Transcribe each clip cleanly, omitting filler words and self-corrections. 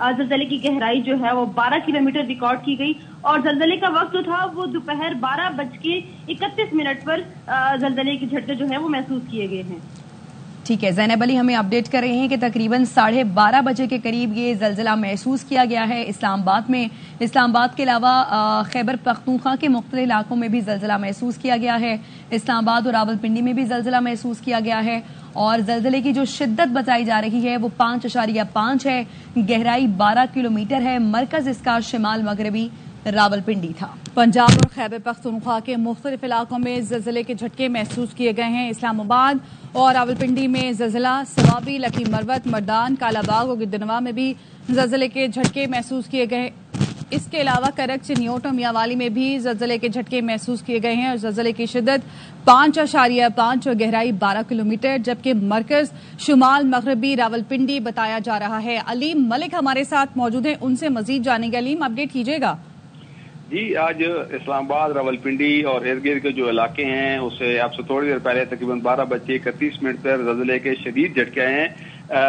زلزلے کی گہرائی جو ہے وہ 12 کلومیٹر ریکارڈ کی گئی اور زلزلے کا وقت جو تھا وہ دوپہر 12:31 پر زلزلے کے جھٹکے جو ہے وہ محسوس کیے گئے ہیں. ٹھیک ہے، زینب علی ہمیں اپڈیٹ کر رہے ہیں کہ تقریباً 12:30 بجے کے قریب یہ زلزلہ محسوس کیا گیا ہے اسلام آباد میں. اسلام آباد کے علاوہ خیبر پختونخوا کے مختلف علاقوں میں بھی زلزلہ محسوس کیا گیا ہے. اسلام آباد اور راولپنڈی میں بھی زلزلہ محسوس کیا گیا ہے اور زلزلے کی جو شدت بتائی جا رہی ہے وہ 5.5 ہے. گہرائی 12 کلومیٹر ہے. مرکز اس کا شمال مغربی راولپنڈی تھا. پنجاب اور خیبر پختونخوا کے مختلف علاقوں میں زلزلے کے جھٹکے محسوس کیے گئے ہیں. اسلام آباد اور راولپنڈی میں زلزلہ، سوابی، لکی مروت، مردان، کالا باغ اور گردنواں میں بھی زلزلے کے جھٹکے محسوس کیے گئے. اس کے علاوہ کرک، چنیوٹ اور میاوالی میں بھی زلزلے کے جھٹکے محسوس کیے گئے ہیں اور زلزلے کی شدت 5.5 اور گہرائی 12 کلومیٹر جبکہ مرکز شمال مغربی راولپنڈی بتایا جا رہا ہے. علیم ملک ہمارے ساتھ موجود ہیں، ان سے مزید جانیں گے. علیم اپڈیٹ کیجیے گا. جی، آج اسلام آباد، راولپنڈی اور ارد گرد کے جو علاقے ہیں اسے آپ سے تھوڑی دیر پہلے تقریباً 12:31 پر زلزلے کے شدید جھٹکے آئے ہیں.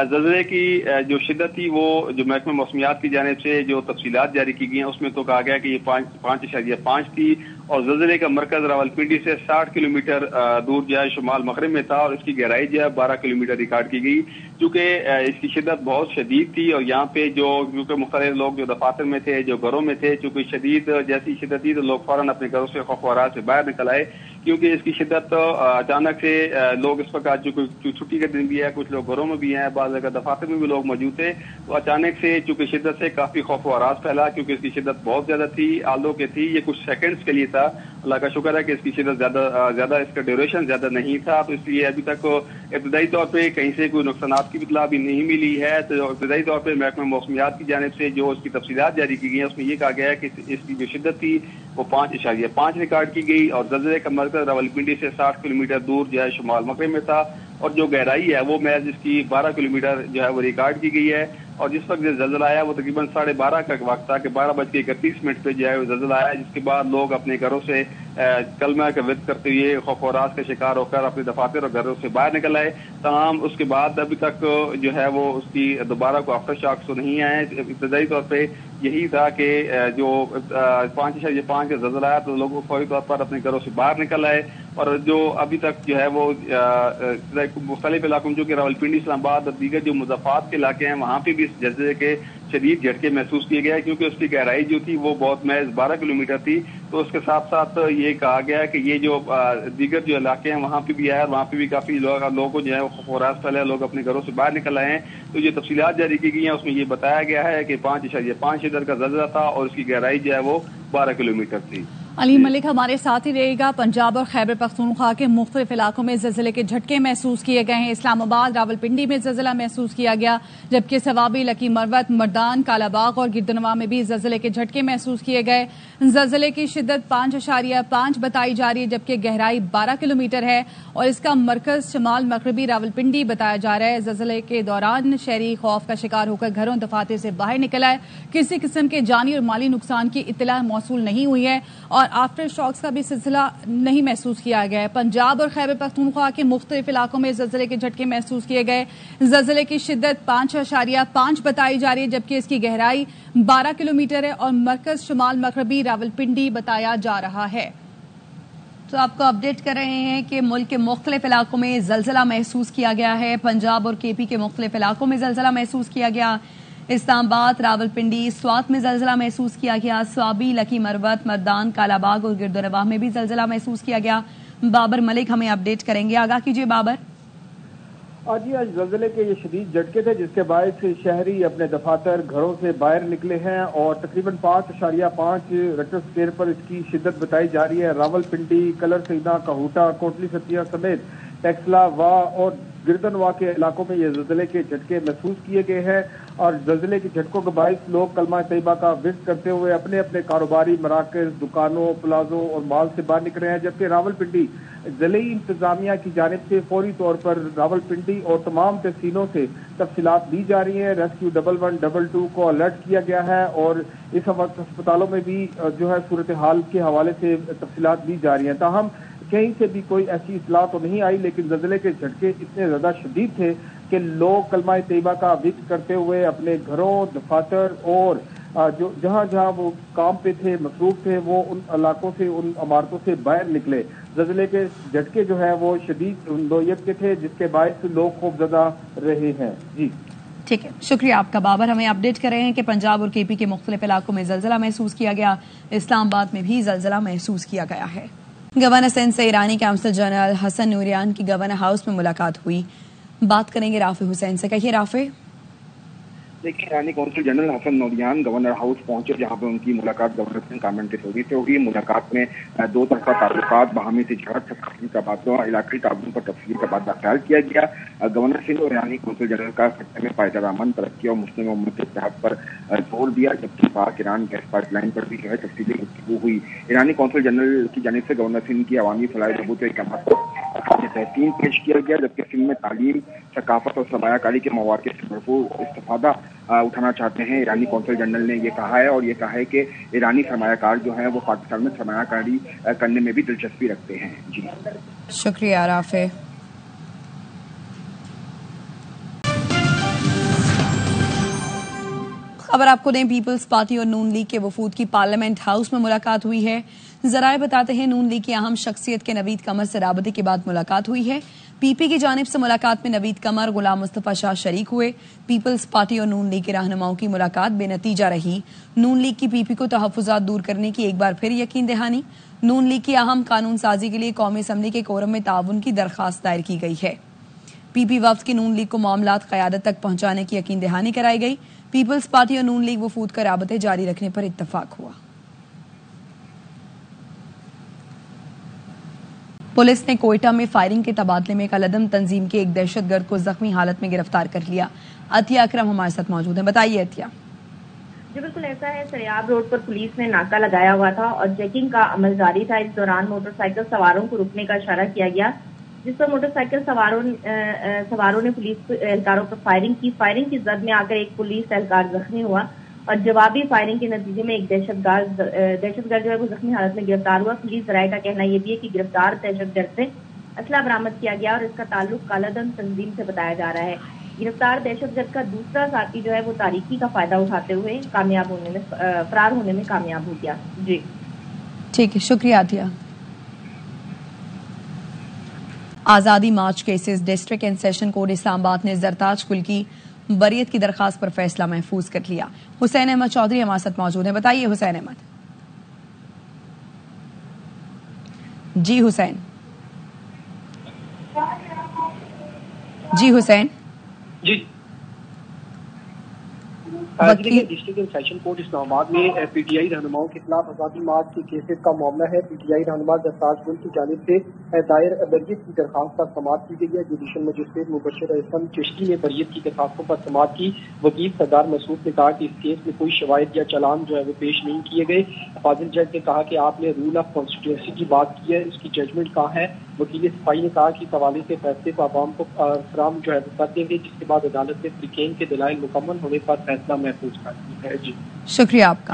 زلزلے کی جو شدت تھی وہ جو محکمہ موسمیات کی جانب سے جو تفصیلات جاری کی گئی ہیں اس میں تو کہا گیا کہ یہ 5.5 تھی اور زلزلے کا مرکز راولپنڈی سے 60 کلومیٹر دور جو ہے شمال مغرب میں تھا اور اس کی گہرائی جو ہے 12 کلومیٹر ریکارڈ کی گئی. چونکہ اس کی شدت بہت شدید تھی اور یہاں پہ کیونکہ مختلف لوگ جو دفاتر میں تھے، جو گھروں میں تھے، چونکہ شدید جیسی شدت تھی تو لوگ فوراً اپنے گھروں سے خوف و ہراس سے باہر نکل آئے کیونکہ اس کی شدت اچانک سے لوگ اس وقت جو چھٹی کا دن بھی ہے، کچھ لوگ گھروں میں بھی ہیں، بعض جگہ دفاتر میں بھی لوگ موجود تھے تو اچانک سے چونکہ شدت سے کافی خوف و ہراس پھیلا کیونکہ اس کی شدت بہت زیادہ تھی. آلو کے تھی، یہ کچھ سیکنڈز کے لیے تھا. اللہ کا شکر ہے کہ اس کی شدت زیادہ اس کا ڈیوریشن زیادہ نہیں تھا تو اس لیے ابھی تک ابتدائی طور پہ کہیں سے کوئی نقصانات کی اطلاع بھی نہیں ملی ہے. تو ابتدائی طور پہ محکمہ موسمیات کی جانب سے جو اس کی تفصیلات جاری کی گئی ہیں اس میں یہ کہا گیا ہے کہ اس کی جو شدت تھی وہ 5.5 ریکارڈ کی گئی اور زلزلے کا مرکز راولپنڈی سے 60 کلومیٹر دور جو ہے شمال مغرب میں تھا اور جو گہرائی ہے وہ محض اس کی 12 کلومیٹر جو ہے وہ ریکارڈ کی گئی ہے. اور جس وقت زلزلہ آیا وہ تقریباً 12:30 کا وقت تھا کہ 12:31 پہ جو ہے وہ زلزلہ آیا جس کے بعد لوگ اپنے گھروں سے کلمہ کا ورد کرتے ہوئے خوف و ہراس کا شکار ہو کر اپنے دفاتر اور گھروں سے باہر نکل آئے. تاہم اس کے بعد ابھی تک جو ہے وہ اس کی دوبارہ کو آفٹر شاکس تو نہیں آئے. ابتدائی طور پہ یہی تھا کہ جو 5.5 کا زلزلہ آیا تو لوگوں فوری طور پر اپنے گھروں سے باہر نکل آئے اور جو ابھی تک جو ہے وہ مختلف علاقوں جو کہ راولپنڈی، اسلام آباد اور دیگر جو مضافات کے علاقے ہیں وہاں پہ بھی اس زلزلے کے شدید جھٹکے محسوس کیے گئے کیونکہ اس کی گہرائی جو تھی وہ بہت محض 12 کلومیٹر تھی. تو اس کے ساتھ ساتھ یہ کہا گیا کہ یہ جو دیگر جو علاقے ہیں وہاں پہ بھی آیا اور وہاں پہ بھی کافی لوگوں کو جو ہے خوف و ہراس پھیلا، لوگ اپنے گھروں سے باہر نکل آئے ہیں. تو یہ تفصیلات جاری کی گئی ہیں اس میں یہ بتایا گیا ہے کہ 5.5 ادھر کا زلزلہ تھا اور اس کی گہرائی جو ہے وہ 12 کلومیٹر تھی. علیم ملک ہمارے ساتھ ہی رہے گا. پنجاب اور خیبر پختونخوا کے مختلف علاقوں میں زلزلے کے جھٹکے محسوس کیے گئے ہیں. اسلام آباد، راولپنڈی میں زلزلہ محسوس کیا گیا جبکہ سوابی، لکی مروت، مردان، کالا باغ اور گردنواں میں بھی زلزلے کے جھٹکے محسوس کیے گئے. زلزلے کی شدت 5.5 بتائی جا رہی ہے جبکہ گہرائی 12 کلومیٹر ہے اور اس کا مرکز شمال مغربی راولپنڈی بتایا جا رہا ہے. زلزلے کے دوران شہری خوف کا شکار ہو کر گھروں دفاتر سے باہر نکل آئے. کسی قسم کے جانی اور مالی نقصان کی اطلاع موصول نہیں ہوئی ہے اور آفٹر شاکس کا بھی سلسلہ نہیں محسوس کیا گیا ہے. پنجاب اور خیبر پختونخوا کے مختلف علاقوں میں زلزلے کے جھٹکے محسوس کیے گئے. زلزلے کی شدت 5.5 بتائی جا رہی ہے جبکہ اس کی گہرائی 12 کلومیٹر ہے اور مرکز شمال مغربی راولپنڈی بتایا جا رہا ہے. تو آپ کو اپڈیٹ کر رہے ہیں کہ ملک کے مختلف علاقوں میں زلزلہ محسوس کیا گیا ہے. پنجاب اور کے پی کے مختلف علاقوں میں زلزلہ محسوس کیا گیا. اسلام آباد، راولپنڈی، سوات میں زلزلہ محسوس کیا گیا. سوابی، لکی مروت، مردان، کالا باغ اور گردنواں میں بھی زلزلہ محسوس کیا گیا. بابر ملک ہمیں اپڈیٹ کریں گے. آگاہ کیجیے بابر. آج زلزلے کے یہ شدید جھٹکے تھے جس کے باعث شہری اپنے دفاتر، گھروں سے باہر نکلے ہیں اور تقریباً 5.5 ریکٹر اسکیل پر اس کی شدت بتائی جا رہی ہے. راولپنڈی، کلر سیدہ، کہوٹا، کوٹلی ستیا سمیت ٹیکسلا، واہ اور گردنواں کے علاقوں میں یہ زلزلے کے جھٹکے محسوس کیے گئے ہیں اور زلزلے کے جھٹکوں کے باعث لوگ کلمہ طیبہ کا ورد کرتے ہوئے اپنے اپنے کاروباری مراکز، دکانوں، پلازوں اور مال سے باہر نکل رہے ہیں. جبکہ راولپنڈی ضلعی انتظامیہ کی جانب سے فوری طور پر راولپنڈی اور تمام تحصیلوں سے تفصیلات دی جا رہی ہیں. ریسکیو 1112 کو الرٹ کیا گیا ہے اور اس وقت اسپتالوں میں بھی جو ہے صورتحال کے حوالے سے تفصیلات دی جا رہی ہیں. تاہم کہیں سے بھی کوئی ایسی اطلاع تو نہیں آئی لیکن زلزلے کے جھٹکے اتنے زیادہ شدید تھے کہ لوگ کلمہ طیبہ کا ذکر کرتے ہوئے اپنے گھروں، دفاتر اور جو جہاں جہاں وہ کام پہ تھے، مصروف تھے، وہ ان علاقوں سے، ان عمارتوں سے باہر نکلے۔ زلزلے کے جھٹکے جو ہے وہ شدید نوعیت کے تھے، جس کے باعث لوگ خوفزدہ رہے ہیں۔ جی ٹھیک ہے، شکریہ آپ کا بابر، ہمیں اپڈیٹ کر رہے ہیں کہ پنجاب اور کے پی کے مختلف علاقوں میں زلزلہ محسوس کیا گیا، اسلام آباد میں بھی زلزلہ محسوس کیا گیا ہے۔ گورنر سندھ سے ایرانی کونسل جنرل حسن نوریان کی گورنر ہاؤس میں ملاقات ہوئی، بات کریں گے رافع حسین سے۔ کہیے رافع۔ دیکھیے، ایرانی کونسل جنرل حسن نوریان گورنر ہاؤس پہنچے، جہاں پہ ان کی ملاقات گورنر سندھ کامن ٹیسوری سے ہوئی۔ ملاقات میں دو طرفہ تعلقات، باہمی تجارت، ثقافتی تبادلہ، علاقائی تعاون پر تفصیلی تبادلہ خیال کیا گیا۔ گورنر سندھ اور ایرانی کونسل جنرل کا خطے میں پائیدار امن، ترقی اور مسلم امت کے اتحاد پر زور دیا، جبکہ پاک ایران گیس پائپ لائن پر بھی تفصیلی گفتگو ہوئی۔ ایرانی کونسل جنرل کی جانب سے گورنر سندھ کی عوامی فلاح و بہبود کے اقدامات پر تحسین پیش کیا گیا، جبکہ سندھ میں تعلیم، ثقافت اور سرمایہ کاری کے مواقع سے بھرپور استفادہ اٹھانا چاہتے ہیں۔ ایرانی کونسل جنرل نے یہ کہا ہے، اور یہ کہا ہے کہ ایرانی سرمایہ کار جو ہیں وہ پاکستان میں سرمایہ کاری کرنے میں بھی دلچسپی رکھتے ہیں۔ جی شکریہ رافع۔ خبر آپ کو دیں، پیپلز پارٹی اور نون لیگ کے وفود کی پارلیمنٹ ہاؤس میں ملاقات ہوئی ہے۔ ذرائع بتاتے ہیں نون لیگ کی اہم شخصیت کے نوید قمر سے رابطے کے بعد ملاقات ہوئی ہے۔ پی پی کی جانب سے ملاقات میں نوید قمر، غلام مصطفیٰ شاہ شریک ہوئے۔ پیپلز پارٹی اور نون لیگ کے رہنماؤں کی ملاقات بے نتیجہ رہی۔ نون لیگ کی پی پی کو تحفظات دور کرنے کی ایک بار پھر یقین دہانی۔ نون لیگ کی اہم قانون سازی کے لیے قومی اسمبلی کے کورم میں تعاون کی درخواست دائر کی گئی ہے۔ پی پی وفد کی نون لیگ کو معاملات قیادت تک پہنچانے کی یقین دہانی کرائی گئی۔ پیپلز پارٹی اور نون لیگ وفود کا رابطے جاری رکھنے پر اتفاق ہوا۔ پولیس نے کوئٹہ میں فائرنگ کے تبادلے میں کالعدم تنظیم کے ایک دہشت گرد کو زخمی حالت میں گرفتار کر لیا۔ عطیہ اکرم ہمارے ساتھ موجود ہیں، بتائیے عطیہ۔ جی بالکل ایسا ہے، سریاب روڈ پر پولیس نے ناکہ لگایا ہوا تھا اور چیکنگ کا عمل جاری تھا۔ اس دوران موٹر سائیکل سواروں کو رکنے کا اشارہ کیا گیا، جس پر موٹر سائیکل سواروں نے پولیس اہلکاروں پر فائرنگ کی۔ فائرنگ کی زد میں آ کر ایک پولیس اہلکار زخمی ہوا اور جوابی فائرنگ کے نتیجے میں ایک دہشت گرد جو ہے وہ زخمی حالت میں گرفتار ہوا۔ پولیس ذرائع کا کہنا یہ بھی ہے کہ گرفتار دہشت گرد سے اسلحہ برآمد کیا گیا اور اس کا تعلق کالعدم تنظیم سے بتایا جا رہا ہے۔ گرفتار دہشت گرد کا دوسرا ساتھی جو ہے وہ تاریکی کا فائدہ اٹھاتے ہوئے فرار ہونے میں کامیاب ہو گیا۔ جی ٹھیک ہے، شکریہ Atiya. Azadi march cases, district and session court Islamabad نے زرتاج کل کی بریت کی درخواست پر فیصلہ محفوظ کر لیا۔ حسین احمد چودھری ہمارے ساتھ موجود ہیں، بتائیے حسین احمد۔ جی حسین۔ جی حسین۔ G district and session court اسلام آباد میں پی ٹی آئی رہنماؤں کے خلاف آزادی مارچ کے کیسز کا معاملہ ہے۔ پی ٹی آئی رہنما زرتاج گل کی جانب سے دائر بریت کی درخواست پر سماعت کی گئی ہے۔ جوڈیشل مجسٹریٹ مبشر احسن چشتی نے بریت کی درخواستوں پر سماعت کی۔ وکیل سردار مسعود نے کہا کہ اس کیس میں کوئی شواہد یا چالان جو ہے وہ پیش نہیں کیے گئے۔ فاضل جج نے کہا کہ آپ نے رول آف کانسٹیٹوئنسی کی بات کی ہے، اس کی ججمنٹ کہاں ہے۔ وکیل صفائی نے کہا کہ اس حوالے سے فیصلے کو عوام کو فراہم جو ہے کر دیں گے، جس کے بعد عدالت نے فریقین کے دلائل مکمل ہونے پر فیصلہ محفوظ کر دیا ہے۔ جی شکریہ آپ کا۔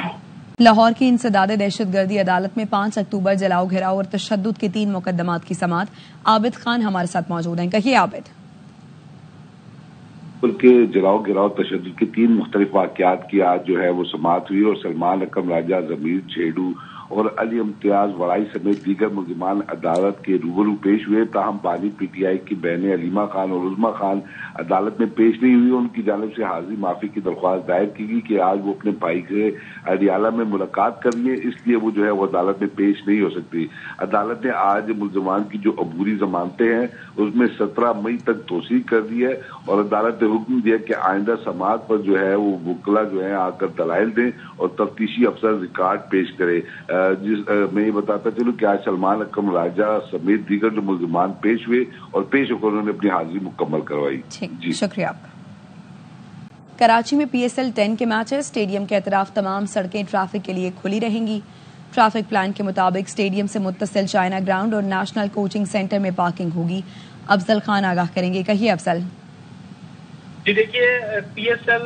لاہور کی انسداد دہشت گردی عدالت میں 5 اکتوبر جلاؤ گھیراؤ اور تشدد کے 3 مقدمات کی سماعت۔ عابد خان ہمارے ساتھ موجود ہیں، کہیے عابد۔ بلکہ جلاؤ گراؤ تشدد کے 3 مختلف واقعات کی آج جو ہے وہ سماعت ہوئی اور سلمان اکرم راجہ، ضمیر چھیڑو اور علی امتیاز وڑائی سمیت دیگر ملزمان عدالت کے روبرو پیش ہوئے، تاہم بانی پی ٹی آئی کی بہنیں علیمہ خان اور عظمیٰ خان عدالت میں پیش نہیں ہوئی۔ ان کی جانب سے حاضری معافی کی درخواست دائر کی گئی کہ آج وہ اپنے بھائی کے اڈیالہ میں ملاقات کر لیے، اس لیے وہ جو ہے وہ عدالت میں پیش نہیں ہو سکتی۔ عدالت نے آج ملزمان کی جو عبوری ضمانتیں ہیں اس میں 17 مئی تک توسیع کر دی ہے اور عدالت نے حکم دیا کہ آئندہ سماعت پر جو ہے وہ وکلا جو ہے آ کر دلائل دیں اور تفتیشی افسر ریکارڈ پیش کرے۔ میں یہ بتاتا چلوں کہ آج سلمان اکرم راجہ سمیت دیگر جو ملزمان پیش ہوئے اور پیش ہو کر انہوں نے اپنی حاضری مکمل کروائی۔ جی شکریہ آپ کا۔ کراچی میں پی ایس ایل 10 کے میچز، اسٹیڈیم کے اطراف تمام سڑکیں ٹریفک کے لیے کھلی رہیں گی۔ ٹریفک پلان کے مطابق اسٹیڈیم سے متصل چائنا گراؤنڈ اور نیشنل کوچنگ سینٹر میں پارکنگ ہوگی۔ افضل خان آگاہ کریں گے، کہیے افضل۔ جی دیکھیے، پی ایس ایل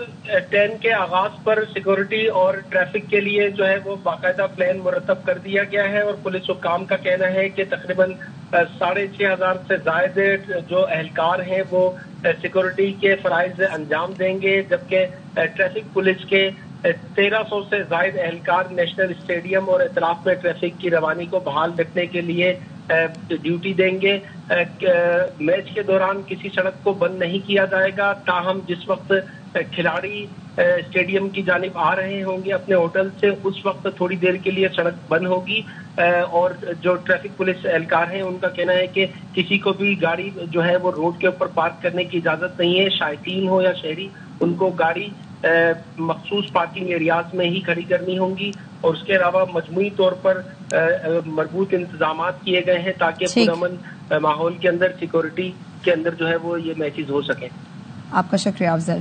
10 کے آغاز پر سیکورٹی اور ٹریفک کے لیے جو ہے وہ باقاعدہ پلان مرتب کر دیا گیا ہے اور پولیس حکام کا کہنا ہے کہ تقریباً 6,500 سے زائد جو اہلکار ہیں وہ سیکورٹی کے فرائض انجام دیں گے، جبکہ ٹریفک پولیس کے 1300 سے زائد اہلکار نیشنل اسٹیڈیم اور اطراف میں ٹریفک کی روانی کو بحال رکھنے کے لیے ڈیوٹی دیں گے۔ میچ کے دوران کسی سڑک کو بند نہیں کیا جائے گا، تاہم جس وقت کھلاڑی اسٹیڈیم کی جانب آ رہے ہوں گے اپنے ہوٹل سے، اس وقت تھوڑی دیر کے لیے سڑک بند ہوگی، اور جو ٹریفک پولیس اہلکار ہیں ان کا کہنا ہے کہ کسی کو بھی گاڑی جو ہے وہ روڈ کے اوپر پارک کرنے کی اجازت نہیں ہے، شائقین ہو یا شہری، ان کو گاڑی مخصوص پارکنگ ایریاز میں ہی کھڑی کرنی ہوں گی، اور اس کے علاوہ مجموعی طور پر مربوط انتظامات کیے گئے ہیں تاکہ پرامن ماحول کے اندر سیکورٹی کے اندر جو ہے وہ یہ میچز ہو سکیں۔ آپ کا شکریہ افضل۔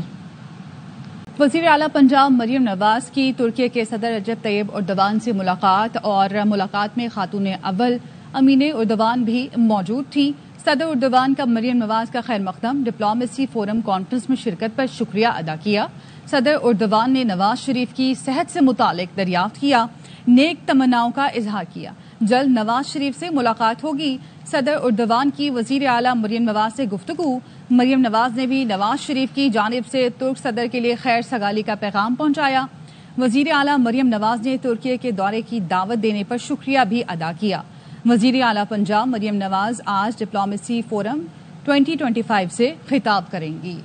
وزیر اعلیٰ پنجاب مریم نواز کی ترکی کے صدر رجب طیب اردوان سے ملاقات، اور ملاقات میں خاتون اول امین اردوان بھی موجود تھیں۔ صدر اردوان کا مریم نواز کا خیر مقدم ڈپلومیسی فورم کانفرنس میں شرکت پر شکریہ ادا کیا۔ صدر اردوان نے نواز شریف کی صحت سے متعلق دریافت کیا، نیک تمناؤں کا اظہار کیا۔ جلد نواز شریف سے ملاقات ہوگی۔ صدر اردوان کی وزیر اعلیٰ مریم نواز سے گفتگو۔ مریم نواز نے بھی نواز شریف کی جانب سے ترک صدر کے لیے خیر سگالی کا پیغام پہنچایا۔ وزیر اعلیٰ مریم نواز نے ترکی کے دورے کی دعوت دینے پر شکریہ بھی ادا کیا۔ وزیر اعلیٰ پنجاب مریم نواز آج ڈپلومیسی فورم 2025 سے خطاب کریں گی۔